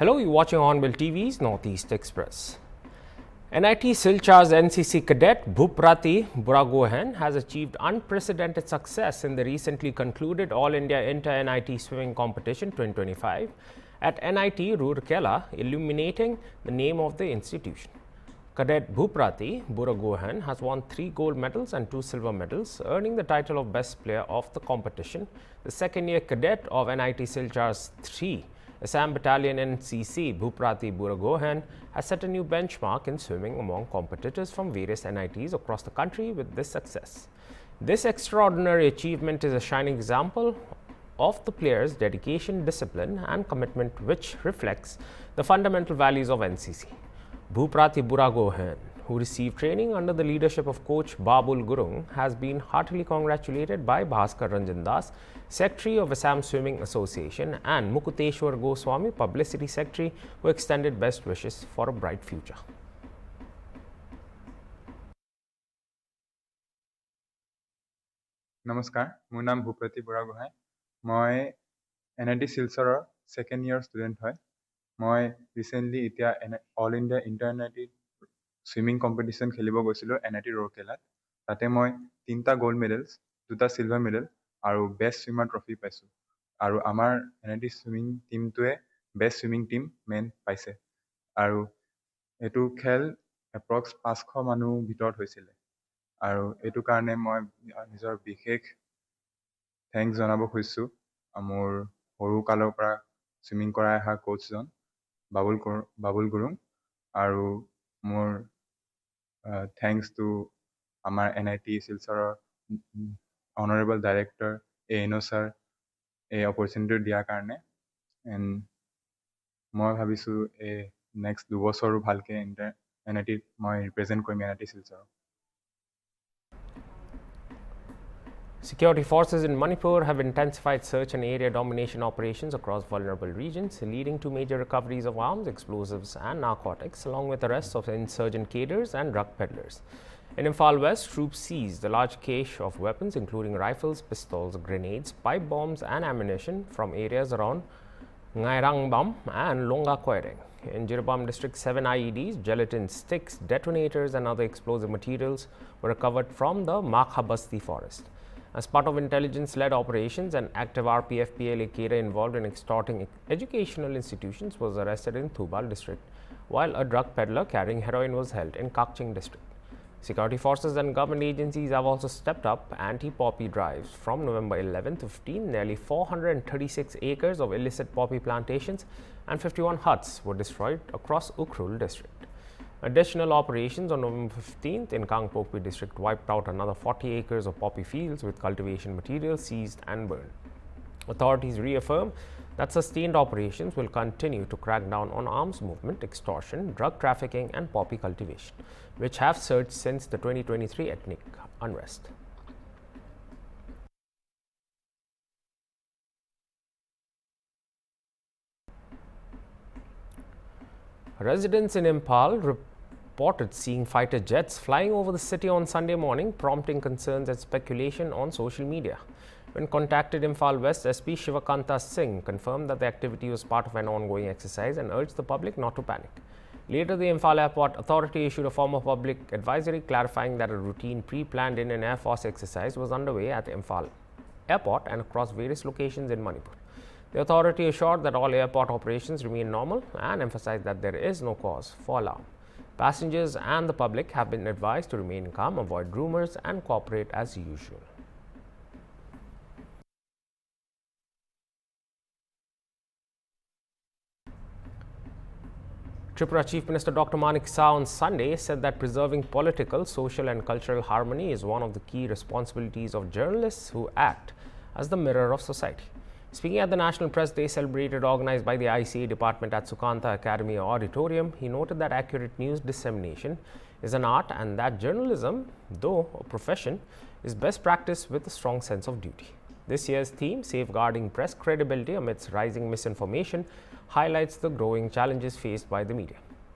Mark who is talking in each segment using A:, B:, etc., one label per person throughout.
A: Hello, you're watching Hornbill TV's Northeast Express. NIT Silchar's NCC cadet Bhuprati Buragohan has achieved unprecedented success in the recently concluded All India Inter-NIT Swimming Competition 2025 at NIT Rourkela, illuminating the name of the institution. Cadet Bhuprati Buragohan has won 3 gold medals and 2 silver medals, earning the title of Best Player of the competition. The second-year cadet of NIT Silchar's 3 Assam Battalion NCC Bhuprati Buragohan has set a new benchmark in swimming among competitors from various NITs across the country with this success. This extraordinary achievement is a shining example of the player's dedication, discipline and commitment, which reflects the fundamental values of NCC. Bhuprati Buragohan, who received training under the leadership of coach Babul Gurung, has been heartily congratulated by Bhaskar Ranjan Das, Secretary of Assam Swimming Association, and Mukuteshwar Goswami, Publicity Secretary, who extended best wishes for a bright future.
B: Namaskar, my name is Bhuprati Buragohan. I am NIT Silchar second year student. I recently All India Inter-NIT Swimming Competition khelibo goisilo NIT Rourkela. Tate moi 3ta gold medals, 2ta silver medal aru best swimmer trophy paisu. Aru amar NIT swimming team to best swimming team main paise. Aru etu khel approx 500 manu bhitor hoisile. Aru etu karone moi nijor bishek thanks janabo khoisu amor horu kalor para swimming korai ha coach jon Babul Gurung aru more thanks to our NIT Silchar Honorable Director ANO sir a opportunity dia karne and moi bhabisu a next 2 bosoru bhalke NIT moi represent korim NIT Silchar.
A: Security forces in Manipur have intensified search and area domination operations across vulnerable regions, leading to major recoveries of arms, explosives and narcotics, along with arrests of insurgent cadres and drug peddlers. In Imphal West, troops seized a large cache of weapons, including rifles, pistols, grenades, pipe bombs and ammunition from areas around Ngairangbam and Longa Koireng. In Jiribam district, 7 IEDs, gelatin sticks, detonators and other explosive materials were recovered from the Makhabasti forest. As part of intelligence-led operations, an active RPF PLA cadre involved in extorting educational institutions was arrested in Thubal district, while a drug peddler carrying heroin was held in Kakching district. Security forces and government agencies have also stepped up anti-poppy drives. From November 11 to 15, nearly 436 acres of illicit poppy plantations and 51 huts were destroyed across Ukhrul district. Additional operations on November 15th in Kangpokpi district wiped out another 40 acres of poppy fields with cultivation material seized and burned. Authorities reaffirm that sustained operations will continue to crack down on arms movement, extortion, drug trafficking and poppy cultivation, which have surged since the 2023 ethnic unrest. Residents in Imphal reported seeing fighter jets flying over the city on Sunday morning, prompting concerns and speculation on social media. When contacted, Imphal West SP Shivakanta Singh confirmed that the activity was part of an ongoing exercise and urged the public not to panic. Later, the Imphal Airport Authority issued a form of public advisory clarifying that a routine pre-planned Indian Air Force exercise was underway at Imphal Airport and across various locations in Manipur. The authority assured that all airport operations remain normal and emphasized that there is no cause for alarm. Passengers and the public have been advised to remain calm, avoid rumors and cooperate as usual. Tripura Chief Minister Dr. Manik Saha on Sunday said that preserving political, social and cultural harmony is one of the key responsibilities of journalists who act as the mirror of society. Speaking at the National Press Day celebrated organized by the ICA department at Sukanta Academy Auditorium, he noted that accurate news dissemination is an art and that journalism, though a profession, is best practiced with a strong sense of duty. This year's theme, Safeguarding Press Credibility Amidst Rising Misinformation, highlights the growing challenges faced by the media.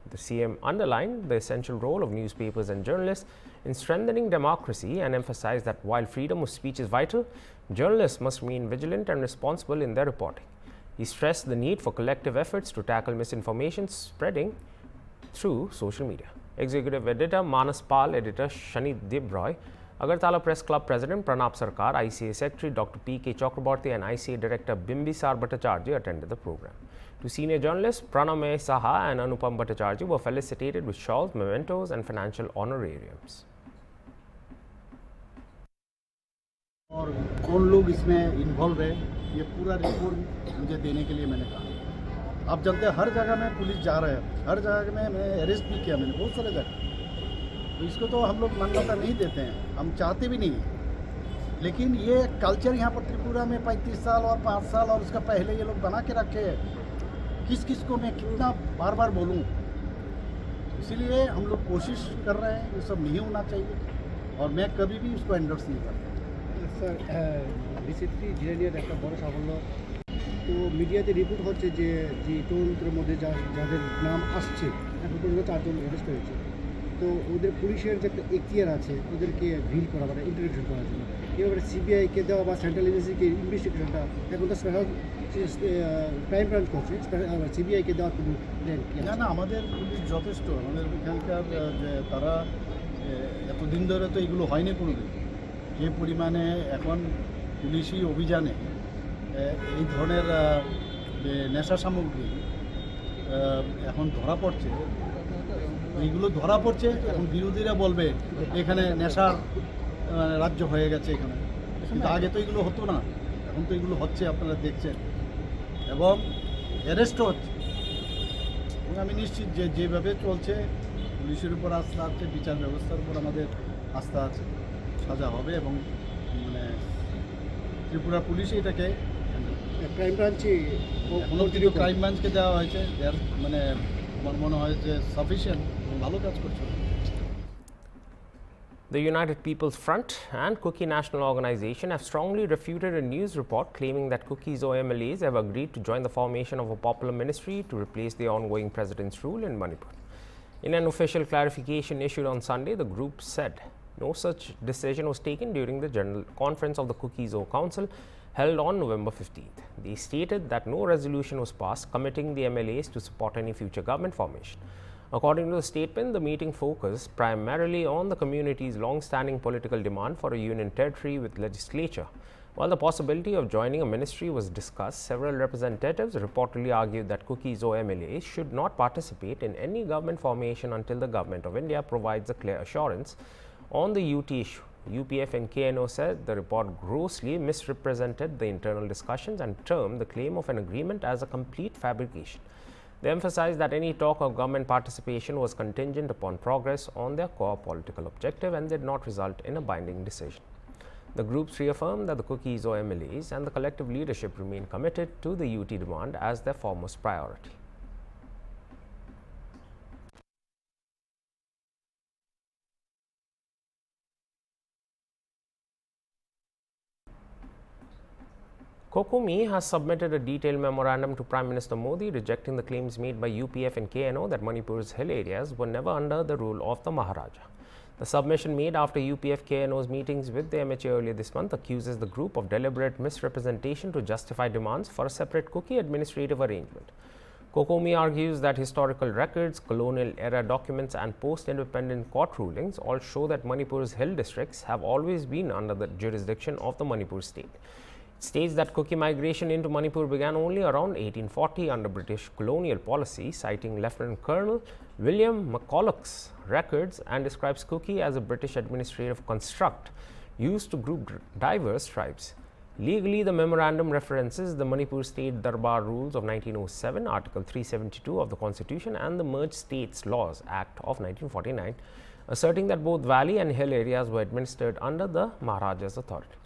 A: The CM underlined the essential role of newspapers and journalists in strengthening democracy and emphasized that while freedom of speech is vital, journalists must remain vigilant and responsible in their reporting. He stressed the need for collective efforts to tackle misinformation spreading through social media. Executive Editor Manas Pal, Editor Shani Dibroy, Agartala Press Club President Pranab Sarkar, ICA Secretary Dr. P.K. Chakraborty and ICA Director Bimbisar Bhattacharjee attended the program. Two senior journalists, Pranamay Saha and Anupam Bhattacharjee, were felicitated with shawls, mementos and financial honorariums.
C: और कौन लोग इसमें involve है ये पूरा report मुझे देने के लिए मैंने कहा। आप जानते हैं हर जगह में पुलिस जा रहे हैं, हर जगह में मैं अरेस्ट भी किया मैंने बहुत सारे जगह। तो इसको तो हम लोग मान्यता नहीं देते हैं, हम चाहते भी नहीं हैं। लेकिन ये कल्चर यहाँ पर त्रिपुरा में 35 साल और 5 साल और उसका पहले ये लोग बना के रखे हैं। किस किस को मैं कितना बार बार बोलूँ, इसीलिए हम लोग कोशिश कर रहे हैं, ये सब नहीं होना चाहिए और मैं कभी भी इसको एंडोर्स नहीं करता।
D: স্যার রিসেন্টলি জিরানিয়ার একটা বড় সাফল্য তো মিডিয়াতে রিপোর্ট হচ্ছে যে তদন্তের মধ্যে যাদের নাম আসছে এখন পর্যন্ত 4 জন অ্যারেস্ট হয়েছে। তো ওদের পুলিশের যে একটা এখতিয়ার আছে ওদেরকে গ্রিল করা মানে ইন্টারোগেশন করার জন্য এবারে সিবিআইকে দেওয়া বা সেন্ট্রাল এজেন্সিকে ইনভেস্টিগেশনটা এখন তো স্পেশাল ক্রাইম ব্রাঞ্চ করছে, সিবিআইকে দেওয়ার কোনো প্ল্যান কি
C: না না আমাদের পুলিশ যথেষ্ট, আমাদের এখানকার যে তারা এতদিন ধরে তো এগুলো হয়নি কোনোদিন। যে পরিমাণে এখন পুলিশি অভিযানে এই ধরনের যে নেশা সামগ্রী এখন ধরা পড়ছে, এইগুলো ধরা পড়ছে, এখন বিরোধীরা বলবে এখানে নেশার রাজ্য হয়ে গেছে এখানে, কিন্তু আগে তো এগুলো হতো না, এখন তো এগুলো হচ্ছে আপনারা দেখছেন এবং অ্যারেস্টও হচ্ছে। এবং আমি নিশ্চিত যে যেভাবে চলছে পুলিশের উপর আস্থা আছে, বিচার ব্যবস্থার উপর আমাদের আস্থা আছে, সাজা হবে এবং মানে ত্রিপুরা পুলিশ এটাকে
D: ক্রাইম ব্রাঞ্চে
C: উনত্রিশ ক্রাইম ব্রাঞ্চকে দেওয়া হয়েছে, মানে আমার মনে হয় যে সাফিসিয়েন্ট, ভালো কাজ করছে।
A: The United People's Front and Kuki National Organization have strongly refuted a news report claiming that Kuki's OMLAs have agreed to join the formation of a popular ministry to replace the ongoing president's rule in Manipur. In an official clarification issued on Sunday, the group said no such decision was taken during the General Conference of the Kuki-Zo Council held on November 15th. They stated that no resolution was passed committing the MLAs to support any future government formation. According to the statement, the meeting focused primarily on the community's long-standing political demand for a union territory with legislature. While the possibility of joining a ministry was discussed, several representatives reportedly argued that Kuki-Zo MLAs should not participate in any government formation until the Government of India provides a clear assurance on the UT issue. UPF and KNO said the report grossly misrepresented the internal discussions and termed the claim of an agreement as a complete fabrication. They emphasized that any talk of government participation was contingent upon progress on their core political objective and did not result in a binding decision. The groups reaffirmed that the Kuki-Zo MLAs and the collective leadership remain committed to the UT demand as their foremost priority. Kokomi has submitted a detailed memorandum to Prime Minister Modi rejecting the claims made by UPF and KNO that Manipur's hill areas were never under the rule of the Maharaja. The submission made after UPF KNO's meetings with the MHA earlier this month accuses the group of deliberate misrepresentation to justify demands for a separate Kuki administrative arrangement. Kokomi argues that historical records, colonial era documents and post-independent court rulings all show that Manipur's hill districts have always been under the jurisdiction of the Manipur state. It states that Kuki migration into Manipur began only around 1840 under British colonial policy, citing Lieutenant Colonel William McCulloch's records, and describes Kuki as a British administrative construct used to group diverse tribes. Legally, the memorandum references the Manipur State Darbar Rules of 1907, Article 372 of the Constitution, and the Merged States Laws Act of 1949, asserting that both valley and hill areas were administered under the Maharaja's authority.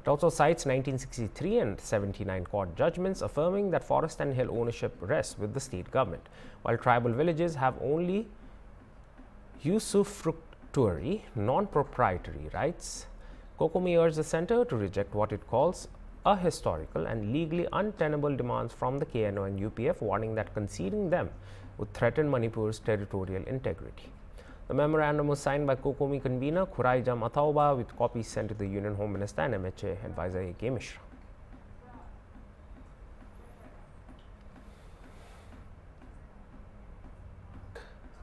A: It also cites 1963 and 79 court judgments affirming that forest and hill ownership rests with the state government, while tribal villages have only usufructuary, non-proprietary rights. Kokomi urged the centre to reject what it calls ahistorical and legally untenable demands from the KNO and UPF, warning that conceding them would threaten Manipur's territorial integrity. The memorandum was signed by Kokomi convener Khuraijam Athauba, with copies sent to the Union Home Minister and MHA advisor A.K. Mishra.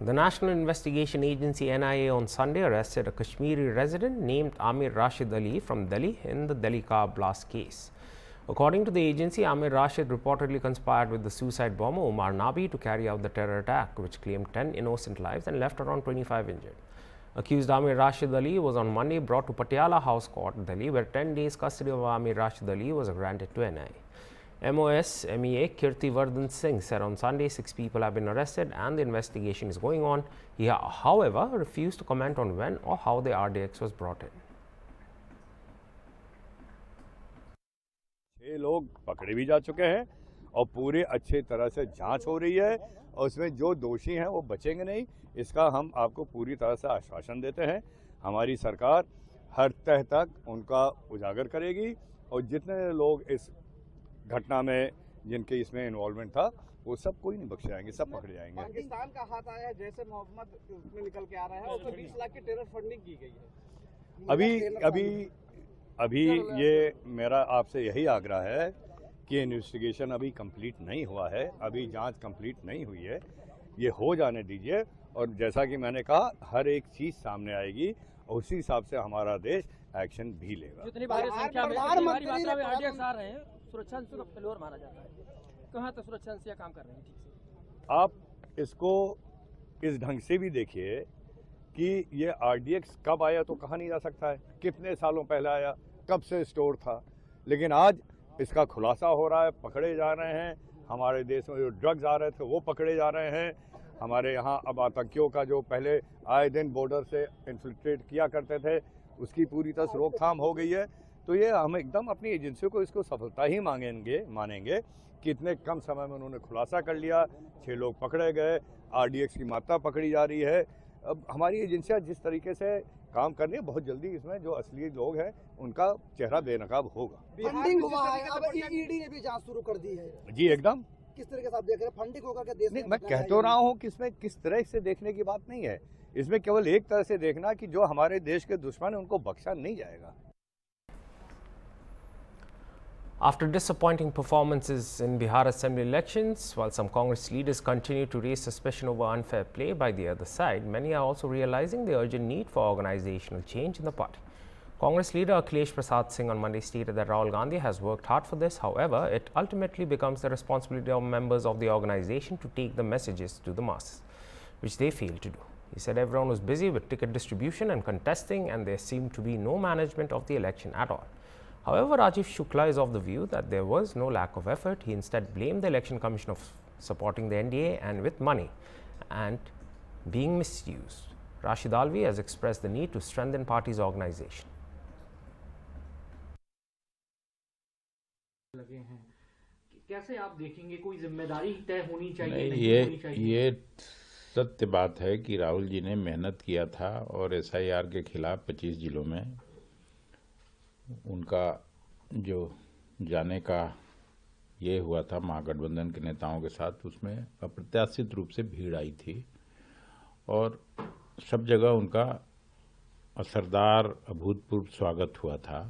A: The National Investigation Agency NIA on Sunday arrested a Kashmiri resident named Amir Rashid Ali from Delhi in the Delhi car blast case. According to the agency, Amir Rashid reportedly conspired with the suicide bomber Omar Nabi to carry out the terror attack, which claimed 10 innocent lives and left around 25 injured. Accused Amir Rashid Ali was on Monday brought to Patiala House Court, Delhi, where 10 days custody of Amir Rashid Ali was granted to NIA. MOS MEA Kirti Vardhan Singh said on Sunday 6 people have been arrested and the investigation is going on. He, however, refused to comment on when or how the RDX was brought in.
E: 6 लोग पकड़े भी जा चुके हैं और पूरे अच्छे तरह से जांच हो रही है और उसमें जो दोषी हैं वो बचेंगे नहीं, इसका हम आपको पूरी तरह से आश्वासन देते हैं। हमारी सरकार हर तह तक उनका उजागर करेगी और जितने लोग इस घटना में जिनके इसमें इन्वॉल्वमेंट था वो सब कोई नहीं बख्शे जाएंगे, सब पकड़े जाएंगे।
F: पाकिस्तान का हाथ आया है, जैसे मोहम्मद में निकल के आ रहा है और 20 लाख की टेरर फंडिंग की गई है। अभी ये मेरा आपसे यही आग्रह है कि इन्वेस्टिगेशन अभी कंप्लीट नहीं हुआ है, अभी जांच कंप्लीट नहीं हुई है, ये हो जाने दीजिए और जैसा कि मैंने कहा हर एक चीज सामने आएगी और उसी हिसाब से हमारा देश एक्शन भी लेगा।
G: जितनी भारी संख्या में आरडीएक्स आ रहे हैं, सुरक्षा अंशों का फेल्योर माना जाता है, कहाँ तक सुरक्षा अंशिया काम कर रहे हैं ठीक से?
E: आप इसको इस ढंग से भी देखिए कि ये आरडीएक्स कब आया तो कहा नहीं जा सकता है, कितने सालों पहले आया, कब से स्टोर था, लेकिन आज इसका खुलासा हो रहा है, पकड़े जा रहे हैं। हमारे देश में जो ड्रग्स आ रहे थे वो पकड़े जा रहे हैं। हमारे यहाँ अब आतंकियों का जो पहले आए दिन बॉर्डर से इन्फिल्ट्रेट किया करते थे उसकी पूरी तरह रोकथाम हो गई है। तो ये हम एकदम अपनी एजेंसियों को इसको सफलता ही मानेंगे कि इतने कम समय में उन्होंने खुलासा कर लिया, 6 लोग पकड़े गए, आरडीएक्स की मात्रा पकड़ी जा रही है। अब हमारी एजेंसियां जिस तरीके से काम कर रही है, बहुत जल्दी इसमें जो असली लोग हैं उनका चेहरा बेनकाब होगा।
F: फंडिंग हुआ है, अब ईडी ने भी जांच शुरू कर दी है।
E: जी एकदम।
F: किस तरीके से आप देख रहे हैं फंडिंग होकर के देश में?
E: मैं कह तो रहा हूँ कि इसमें किस तरह से देखने की बात नहीं है, इसमें केवल एक तरह से देखना कि जो हमारे देश के दुश्मन है उनको बख्शा नहीं जाएगा।
A: After disappointing performances in Bihar Assembly elections, while some Congress leaders continue to raise suspicion over unfair play by the other side, many are also realizing the urgent need for organizational change in the party. Congress leader Akhilesh Prasad Singh on Monday stated that Rahul Gandhi has worked hard for this. However, it ultimately becomes the responsibility of members of the organization to take the messages to the masses, which they failed to do. He said everyone was busy with ticket distribution and contesting, and there seemed to be no management of the election at all. However, Rajiv Shukla is of the view that there was no lack of effort. He instead blamed the Election Commission of supporting the NDA and with money and being misused. Rashid Alvi has expressed the need to strengthen party's organization.
H: लगे हैं, कैसे आप देखेंगे? कोई जिम्मेदारी तय होनी चाहिए?
I: नहीं, ये सत्य बात है कि राहुल जी ने मेहनत किया था और SIR के खिलाफ 25 जिलों में उनका जो जाने का ये हुआ था महागठबंधन के नेताओं के साथ, उसमें अप्रत्याशित रूप से भीड़ आई थी और सब जगह उनका असरदार अभूतपूर्व स्वागत हुआ था।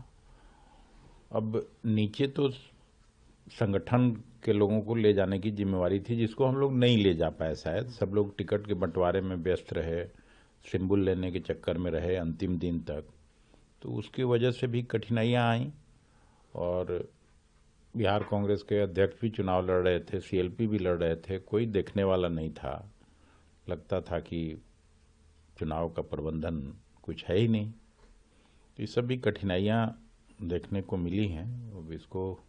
I: अब नीचे तो संगठन के लोगों को ले जाने की जिम्मेवारी थी, जिसको हम लोग नहीं ले जा पाए। शायद सब लोग टिकट के बंटवारे में व्यस्त रहे, सिंबल लेने के चक्कर में रहे अंतिम दिन तक, तो उसकी वजह से भी कठिनाइयां आई। और बिहार कांग्रेस के अध्यक्ष भी चुनाव लड़ रहे थे, CLP भी लड़ रहे थे, कोई देखने वाला नहीं था। लगता था कि चुनाव का प्रबंधन कुछ है ही नहीं। तो ये सब भी कठिनाइयां देखने को मिली हैं। अब इसको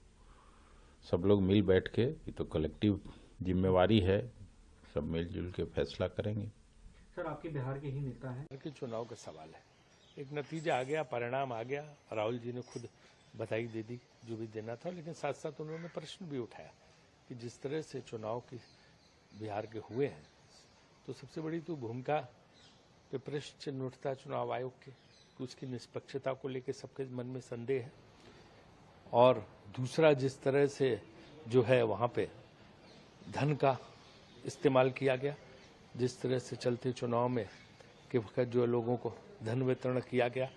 I: सब लोग मिल बैठ के, ये तो कलेक्टिव जिम्मेवारी है, सब मिलजुल के फैसला करेंगे।
H: सर, आपके बिहार के ही नेता हैं,
J: के चुनाव का सवाल है, एक नतीजा आ गया, परिणाम आ गया, राहुल जी ने खुद बधाई दे दी जो भी देना था, लेकिन साथ साथ उन्होंने प्रश्न भी उठाया कि जिस तरह से चुनाव की बिहार के हुए हैं, तो सबसे बड़ी तो भूमिका पे प्रश्न चिन्ह उठता चुनाव आयोग के, उसकी निष्पक्षता को लेकर सबके मन में संदेह है। और दूसरा, जिस तरह से जो है वहाँ पे धन का इस्तेमाल किया गया, जिस तरह से चलते चुनाव में के वक्त जो लोगों को धन वितरण किया गया,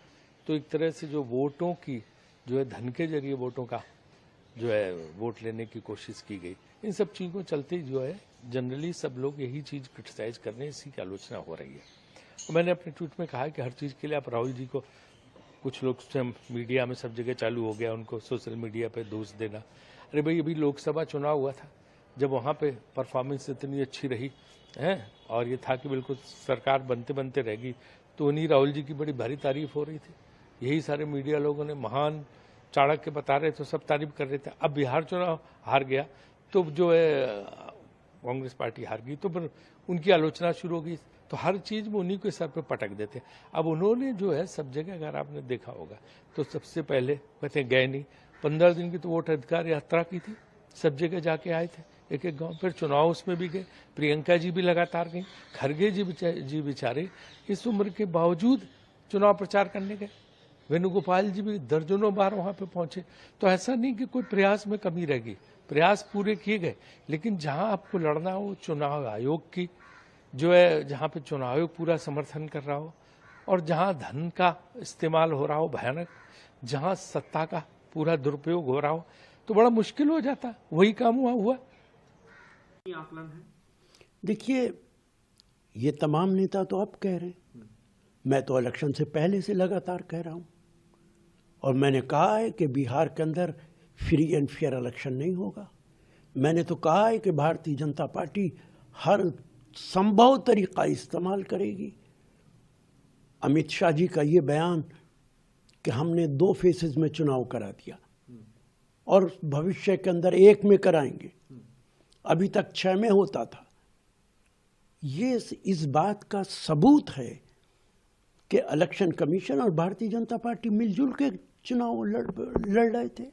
J: तो एक तरह से जो वोटों की जो है धन के जरिए वोटों का जो है वोट लेने की कोशिश की गई। इन सब चीज़ों को चलते जो है जनरली सब लोग यही चीज़ क्रिटिसाइज करने, इसी की आलोचना हो रही है। और मैंने अपने ट्वीट में कहा कि हर चीज़ के लिए आप राहुल जी को, कुछ लोग मीडिया में सब जगह चालू हो गया उनको सोशल मीडिया पे दोष देना। अरे भाई, अभी लोकसभा चुनाव हुआ था, जब वहाँ पे परफॉर्मेंस इतनी अच्छी रही है और ये था कि बिल्कुल सरकार बनते बनते रहेगी, तो उन्हीं राहुल जी की बड़ी भारी तारीफ हो रही थी। यही सारे मीडिया लोगों ने महान चाणक्य बता रहे थे, सब तारीफ कर रहे थे। अब बिहार चुनाव हार गया तो जो है कांग्रेस पार्टी हार गई, तो फिर उनकी आलोचना शुरू हो गई। तो हर चीज़ में उन्हीं के सर पे पटक देते। अब उन्होंने जो है सब जगह, अगर आपने देखा होगा तो सबसे पहले कहते हैं गए नहीं, 15 दिन की तो वोट अधिकार यात्रा की थी, सब जगह जाके आए थे एक एक गांव। फिर चुनाव उसमें भी गए, प्रियंका जी भी लगातार गई, खरगे जी बेचारे इस उम्र के बावजूद चुनाव प्रचार करने गए, वेणुगोपाल जी भी दर्जनों बार वहां पे पहुंचे। तो ऐसा नहीं कि कोई प्रयास में कमी रहेगी, प्रयास पूरे किए गए। लेकिन जहां आपको लड़ना हो चुनाव आयोग की जो है, जहां पे चुनाव आयोग पूरा समर्थन कर रहा हो, और जहां धन का इस्तेमाल हो रहा हो भयानक, जहां सत्ता का पूरा दुरुपयोग हो रहा हो, तो बड़ा मुश्किल हो जाता। वही काम हुआ।
H: आकलन है।
K: देखिए, ये तमाम नेता तो अब कह रहे हैं, मैं तो इलेक्शन से पहले से लगातार कह रहा हूं, और मैंने कहा है कि बिहार के अंदर फ्री एंड फेयर इलेक्शन नहीं होगा। मैंने तो कहा है कि भारतीय जनता पार्टी हर संभव तरीका इस्तेमाल करेगी। अमित शाह जी का ये बयान कि हमने 2 फेसेस में चुनाव करा दिया और भविष्य के अंदर 1 में कराएंगे, अभी तक 6 में होता था, ये इस बात का सबूत है कि इलेक्शन कमीशन और भारतीय जनता पार्टी मिलजुल के चुनाव लड़ रहे थे।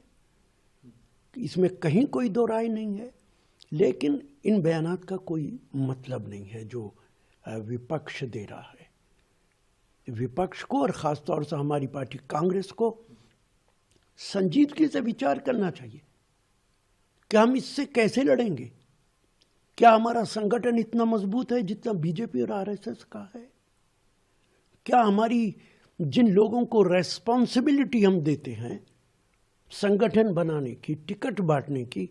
K: इसमें कहीं कोई दो राय नहीं है। लेकिन इन बयानात का कोई मतलब नहीं है जो विपक्ष दे रहा है। विपक्ष को और ख़ास तौर से हमारी पार्टी कांग्रेस को संजीदगी से विचार करना चाहिए कि हम इससे कैसे लड़ेंगे। क्या हमारा संगठन इतना मजबूत है जितना बीजेपी और आरएसएस का है? क्या हमारी जिन लोगों को रेस्पॉन्सिबिलिटी हम देते हैं संगठन बनाने की, टिकट बांटने की,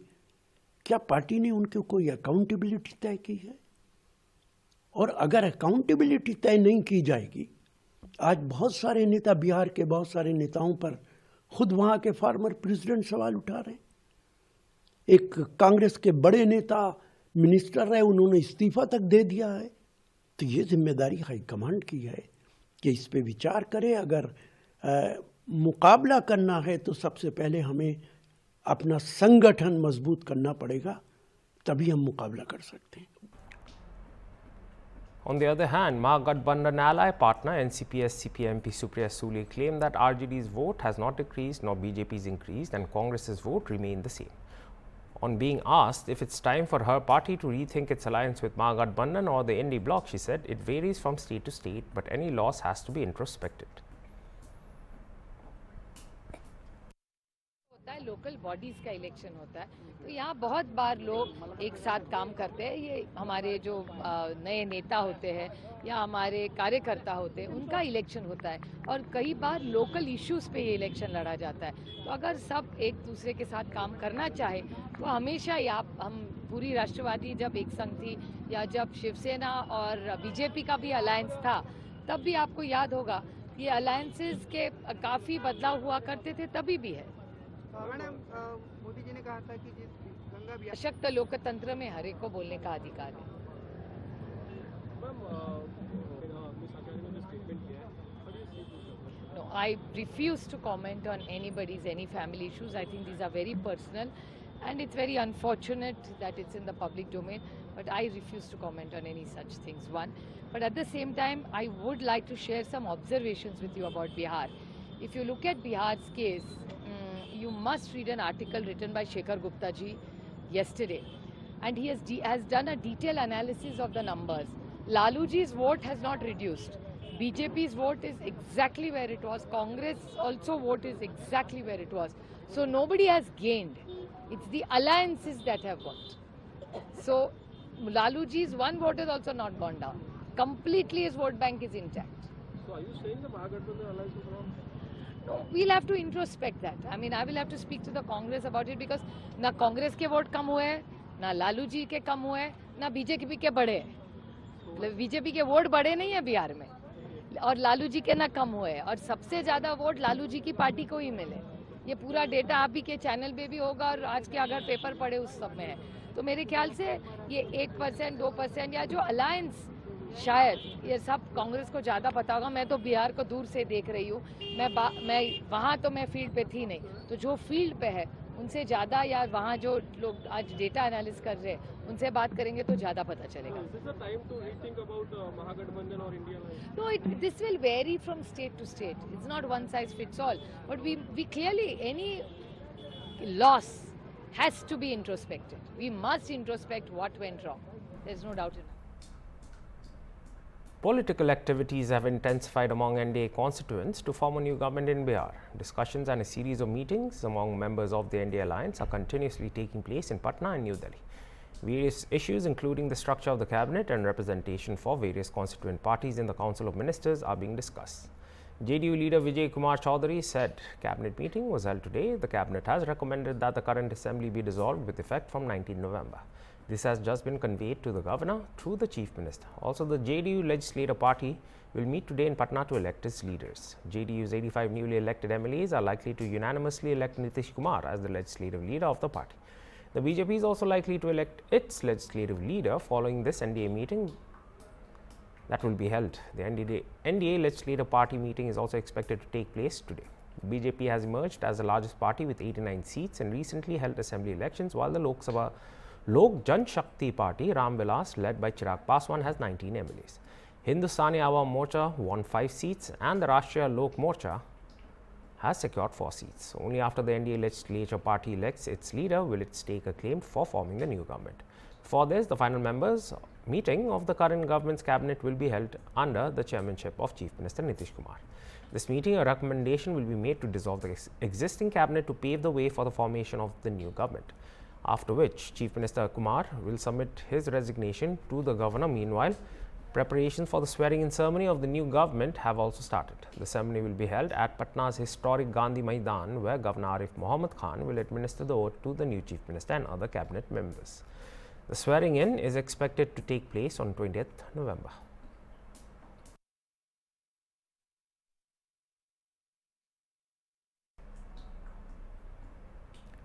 K: क्या पार्टी ने उनके कोई अकाउंटेबिलिटी तय की है? और अगर अकाउंटेबिलिटी तय नहीं की जाएगी, आज बहुत सारे नेता, बिहार के बहुत सारे नेताओं पर खुद वहाँ के फार्मर प्रेसिडेंट सवाल उठा रहे हैं। एक कांग्रेस के बड़े नेता मिनिस्टर रहे, उन्होंने इस्तीफा तक दे दिया है। तो ये जिम्मेदारी हाईकमांड की है कि इस पे विचार करें। अगर मुकाबला करना है तो सबसे पहले हमें अपना संगठन मजबूत करना पड़ेगा, तभी हम मुकाबला कर सकते हैं।
A: On the other hand, Mahagathbandhan ally partner NCP's CPI MP Supriya Sule claimed that RJD's vote has not decreased nor BJP's increased and Congress's vote remained the same. On being asked if it's time for her party to rethink its alliance with Mahagathbandhan or the ND bloc, she said it varies from state to state, but any loss has to be introspected.
L: Local bodies का election होता है, तो यहाँ बहुत बार लोग एक साथ काम करते हैं। ये हमारे जो नए नेता होते हैं या हमारे कार्यकर्ता होते हैं, उनका इलेक्शन होता है, और कई बार लोकल इश्यूज पे ये इलेक्शन लड़ा जाता है। तो अगर सब एक दूसरे के साथ काम करना चाहे तो हमेशा हम पूरी राष्ट्रवादी जब एक संघ थी, या जब शिवसेना और बीजेपी का भी अलायंस था, तब भी आपको याद होगा ये अलायंसेस के काफ़ी बदलाव हुआ करते थे, तभी भी है।
M: मैडम, मोदी जी ने कहा था कि जिस गंगा
L: सशक्त लोकतंत्र में हर एक को बोलने का अधिकार है। No, I refuse to comment on any family issues. I think these are very personal, and it's very unfortunate that it's in the public domain. But I refuse to comment on any such things. One, but at the same time, I would like to share some observations with you about Bihar. If you look at Bihar's case, you must read an article written by Shekhar Gupta ji yesterday, and he has done a detailed analysis of the numbers. Lalu ji's vote has not reduced. BJP's vote is exactly where it was. Congress also vote is exactly where it was. So nobody has gained. It's the alliances that have got. So Lalu ji's one vote has also not gone down. Completely his vote bank is intact.
G: So are you saying the Mahagathbandhan alliance is wrong?
L: No, we'll have to introspect that. I mean, I will have to speak to the Congress about it because na Congress के vote कम हुए, ना लालू जी के कम हुए, ना BJP के बढ़े. BJP के vote बढ़े नहीं है बिहार में और लालू जी के ना कम हुए और सबसे ज्यादा वोट लालू जी की पार्टी को ही मिले. ये पूरा डेटा आप ही के चैनल पे भी होगा और आज के अगर पेपर पढ़े उस सब में है. तो मेरे ख्याल से ये 1%, 2% या जो अलायंस शायद ये सब कांग्रेस को ज़्यादा पता होगा. मैं तो बिहार को दूर से देख रही हूँ. मैं वहाँ तो मैं फील्ड पे थी नहीं. तो जो फील्ड पे है उनसे ज़्यादा या वहाँ जो लोग आज डेटा एनालिस कर रहे हैं उनसे बात करेंगे तो ज़्यादा पता चलेगा. No, this will vary from state to state. It's not one size fits all. But we clearly, any loss has to be introspected. We must introspect what went wrong. There's no doubt in it.
A: Political activities have intensified among NDA constituents to form a new government in Bihar. Discussions and a series of meetings among members of the NDA alliance are continuously taking place in Patna and New Delhi. Various issues, including the structure of the cabinet and representation for various constituent parties in the Council of Ministers, are being discussed. JDU leader Vijay Kumar Chaudhary said cabinet meeting was held today. The cabinet has recommended that the current assembly be dissolved with effect from 19 November. This has just been conveyed to the governor through the chief minister. Also, the JDU legislative party will meet today in Patna to elect its leaders. JDU's 85 newly elected MLAs are likely to unanimously elect Nitish Kumar as the legislative leader of the party. The BJP is also likely to elect its legislative leader following this NDA meeting that will be held. The NDA legislative party meeting is also expected to take place today. The BJP has emerged as the largest party with 89 seats and recently held assembly elections, while the Lok Jan Shakti Party, Ram Vilas, led by Chirag Paswan, has 19 MLAs. Hindustani Awam Morcha won 5 seats and the Rashtriya Lok Morcha has secured 4 seats. Only after the NDA legislature party elects its leader will it stake a claim for forming the new government. For this, the final members meeting of the current government's cabinet will be held under the chairmanship of Chief Minister Nitish Kumar. This meeting, a recommendation will be made to dissolve the existing cabinet to pave the way for the formation of the new government, after which Chief Minister Kumar will submit his resignation to the governor. Meanwhile, preparations for the swearing-in ceremony of the new government have also started. The ceremony will be held at Patna's historic Gandhi Maidan, where Governor Arif Mohammad Khan will administer the oath to the new Chief Minister and other cabinet members. The swearing-in is expected to take place on 20th November.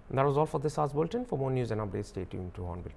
A: And that was all for this hour's bulletin. For more news and updates, stay tuned to Hornbill TV.